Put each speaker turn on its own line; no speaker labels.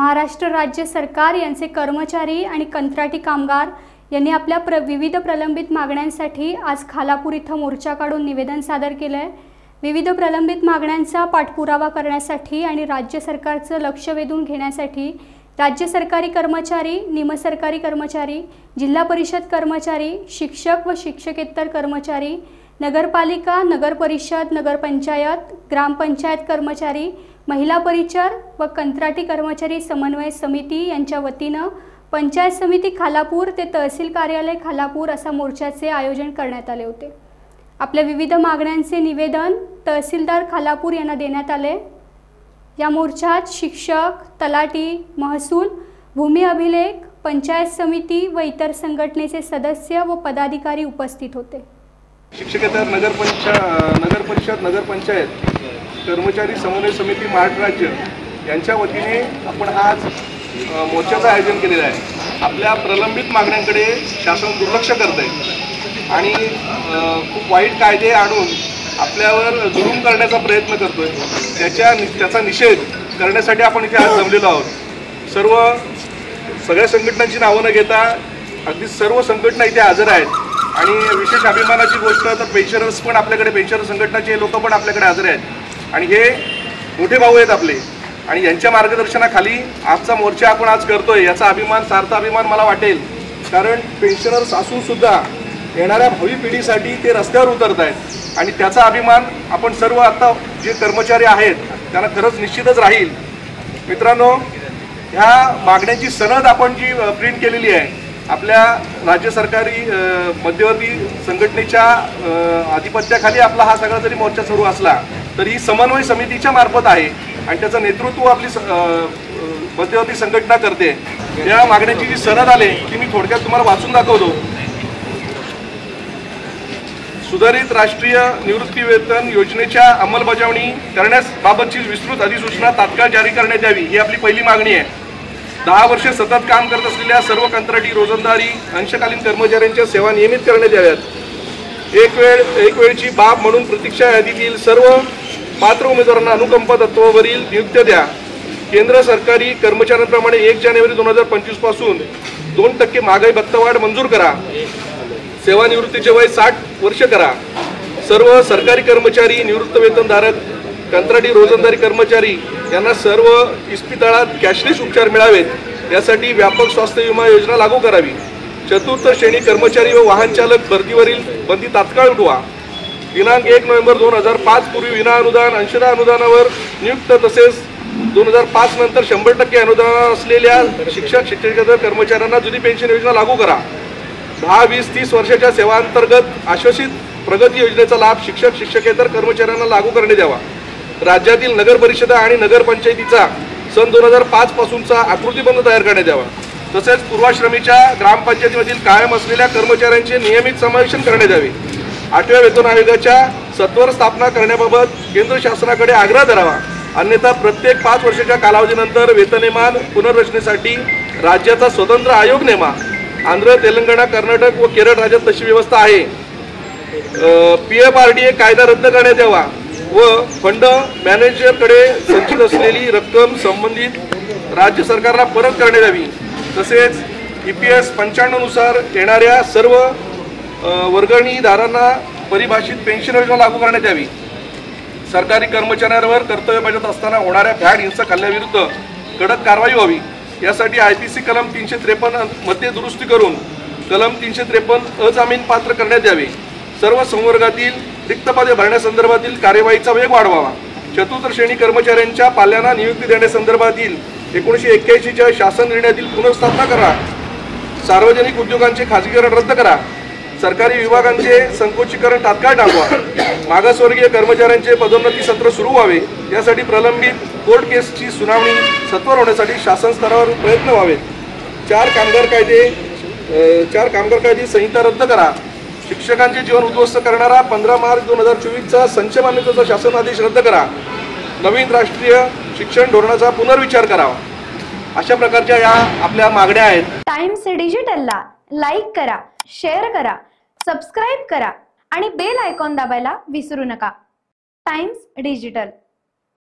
महाराष्ट्र राज्य सरकार यांचे कर्मचारी आणि कंत्राटी कामगार यांनी आपल्या विविध प्रलंबित मागण्यांसाठी आज खालापूर इथं मोर्चा काढून निवेदन सादर केलं आहे। विविध प्रलंबित मागण्यांचा पाठपुरावा करण्यासाठी आणि राज्य सरकारचं लक्ष वेधून घेण्यासाठी राज्य सरकारी कर्मचारी, निमसरकारी कर्मचारी, जिल्हा परिषद कर्मचारी, शिक्षक व शिक्षकेतर कर्मचारी, नगरपालिका, नगर परिषद, नगरपंचायत, ग्रामपंचायत कर्मचारी, महिला परिचार व कंत्राटी कर्मचारी समन्वय समिती यांच्या वतीनं पंचायत समिती खालापूर ते तहसील कार्यालय खालापूर असा मोर्चाचे आयोजन करण्यात आले होते। आपल्या विविध मागण्यांचे निवेदन तहसीलदार खालापूर यांना देण्यात आले। या मोर्चात शिक्षक, तलाठी, महसूल, भूमी अभिलेख, पंचायत समिती व इतर संघटनेचे सदस्य व पदाधिकारी उपस्थित होते।
शिक्षकेतर नगर परिषद, नगरपंचायत कर्मचारी समन्वय समिती महाराष्ट्र राज्य यांच्या वतीने आपण आज मोर्चाचं आयोजन केलेलं आहे। आपल्या प्रलंबित मागण्यांकडे शासन दुर्लक्ष करत आहे आणि खूप वाईट कायदे आणून आपल्यावर जुलूम करण्याचा प्रयत्न करतोय। त्याचा निषेध करण्यासाठी आपण इथे आज जमलेलो आहोत। सगळ्या संघटनांची नावं न घेता अगदी सर्व संघटना इथे हजर आहेत आणि विशेष अभिमानाची गोष्ट तर पेन्शनर्स पण आपल्याकडे, पेन्शनर संघटनाचे लोक पण आपल्याकडे हजर आहेत आणि हे मोठे भाऊ आहेत आपले आणि यांच्या मार्गदर्शनाखाली आजचा मोर्चा आपण आज करतोय। याचा अभिमान, सार्थ अभिमान मला वाटेल, कारण पेन्शनर्स असून सुद्धा येणाऱ्या भावी पिढीसाठी ते रस्त्यावर उतरत आहेत आणि त्याचा अभिमान आपण सर्व आता जे कर्मचारी आहेत त्यांना खरंच निश्चितच राहील। मित्रांनो, ह्या मागण्यांची सनद आपण जी प्रिंट केलेली आहे आपल्या राज्य सरकारी मध्यवर्ती संघटनेच्या आधिपत्याखाली आपला हा सगळा जरी मोर्चा सुरू असला तरी समन्वय समितीच्या मार्फत आहे आणि त्याचं नेतृत्व आपली मध्यवर्ती संघटना करते। या मागण्यांची जी सनद आली ती मी थोडक्यात तुम्हाला वाचून दाखवतो। सुधारित राष्ट्रीय निवृत्ती वेतन योजनेच्या अंमलबजावणी करण्याबाबतची विस्तृत अधिसूचना तात्काळ जारी करण्यात यावी ही आपली पहिली मागणी आहे। 10 वर्षे सतत काम करत असलेल्या सर्व कंत्राटी, रोजंदारी, अंशकालीन कर्मचाऱ्यांच्या सेवा नियमित करण्यात याव्यात। एक वेळची बाब म्हणून प्रतीक्षा यादीतील सर्व पात्र उमेदवारांना अनुकंपा तत्वावरील नियुक्त्या द्या। केंद्र सरकारी कर्मचाऱ्यांप्रमाणे 1 जानेवारी 2025 पासून 2% महागाई भत्तावाढ मंजूर करा। सेवानिवृत्तीचे वय 60 वर्ष करा। सर्व सरकारी कर्मचारी, निवृत्त वेतनधारक, कंत्राटी, रोजंदारी कर्मचारी यांना सर्व इस्पितळात कॅशलेस उपचार मिळावेत यासाठी व्यापक स्वास्थ्य विमा योजना लागू करावी। चतुर्थ श्रेणी कर्मचारी व वाहन चालक भरतीवरील बंदी तात्काळ उठवा। दिनांक 1 नोव्हेंबर 2005 पूर्वी विना अनुदान, अंशतः अनुदानावर नियुक्त तसेच 2005 नंतर 100% अनुदान असलेल्या शिक्षक, शिक्षकेतर कर्मचाऱ्यांना जुनी पेन्शन योजना लागू करा। 10, 20, 30 वर्षाच्या सेवांतर्गत आश्वासित प्रगती योजनेचा लाभ शिक्षक, शिक्षकेतर कर्मचाऱ्यांना लागू करण्यात यावा। राज्यातील नगर परिषद आणि नगरपंचायतीचा सन 2005 पासूनचा आकृतीबंध तयार करण्यात यावा। तसेच पूर्वाश्रमीच्या ग्रामपंचायतीमधील कायम असलेल्या कर्मचाऱ्यांचे नियमित समावेशन करण्यात यावे। 8व्या वेतन आयोगाच्या सत्वर स्थापना करण्याबाबत केंद्र शासनाकडे आग्रह धरावा, अन्यथा प्रत्येक 5 वर्षाच्या कालावधीनंतर वेतनमान पुनर्रचनेसाठी राज्याचा स्वतंत्र आयोग नेमा। आंध्र, तेलंगणा, कर्नाटक व केरळ राज्यात तशी व्यवस्था आहे। PFRDA कायदा रद्द करण्यात यावा व फंड मॅनेजरकडे संचित असलेली रक्कम संबंधित राज्य सरकारला परत करण्यात यावी। तसेच EPS 95 नुसार येणाऱ्या सर्व वर्गणीदारांना परिभाषित पेन्शन योजना लागू करण्यात यावी। सरकारी कर्मचाऱ्यांवर कर्तव्य बजावत असताना होणाऱ्या भ्याड हिंसक हल्ल्याविरुद्ध कडक कारवाई व्हावी। यासाठी IPC कलम 353 मध्ये दुरुस्ती करून कलम 353 अजामीन पात्र करण्यात यावे। सर्व संवर्गातील रिक्त पदे भरण्यासंदर्भातील कार्यवाहीचा वेग वाढवावा। चतुर्थ श्रेणी कर्मचाऱ्यांच्या पाल्यांना नियुक्ती देण्यासंदर्भातील 1981च्या शासन निर्णयातील पुनर्स्थापना करा। सार्वजनिक उद्योगांचे खाजगीकरण रद्द करा। सरकारी विभागांचे संकोचीकरण तात्काळ थांबवा। मागासवर्गीय कर्मचाऱ्यांचे पदोन्नती सत्र सुरू व्हावे यासाठी प्रलंबित कोर्ट केसची सुनावणी सत्वर होण्यासाठी शासन स्तरावर प्रयत्न व्हावेत। 4 कामगार कायदे संहिता रद्द करा। शिक्षकांचे जीवन उद्ध्वस्त करणारा 15 मार्च 2024चा संच मान्यतेचा शासन आदेश रद्द करा। नवीन राष्ट्रीय शिक्षण धोरणाचा पुनर्विचार करावा। अशा प्रकारच्या या आपल्या मागण्या आहेत।
टाइम्स डिजिटलला लाईक करा, शेअर करा, सबस्क्राइब करा आणि बेल आयकॉन दाबायला विसरू नका। Times digital.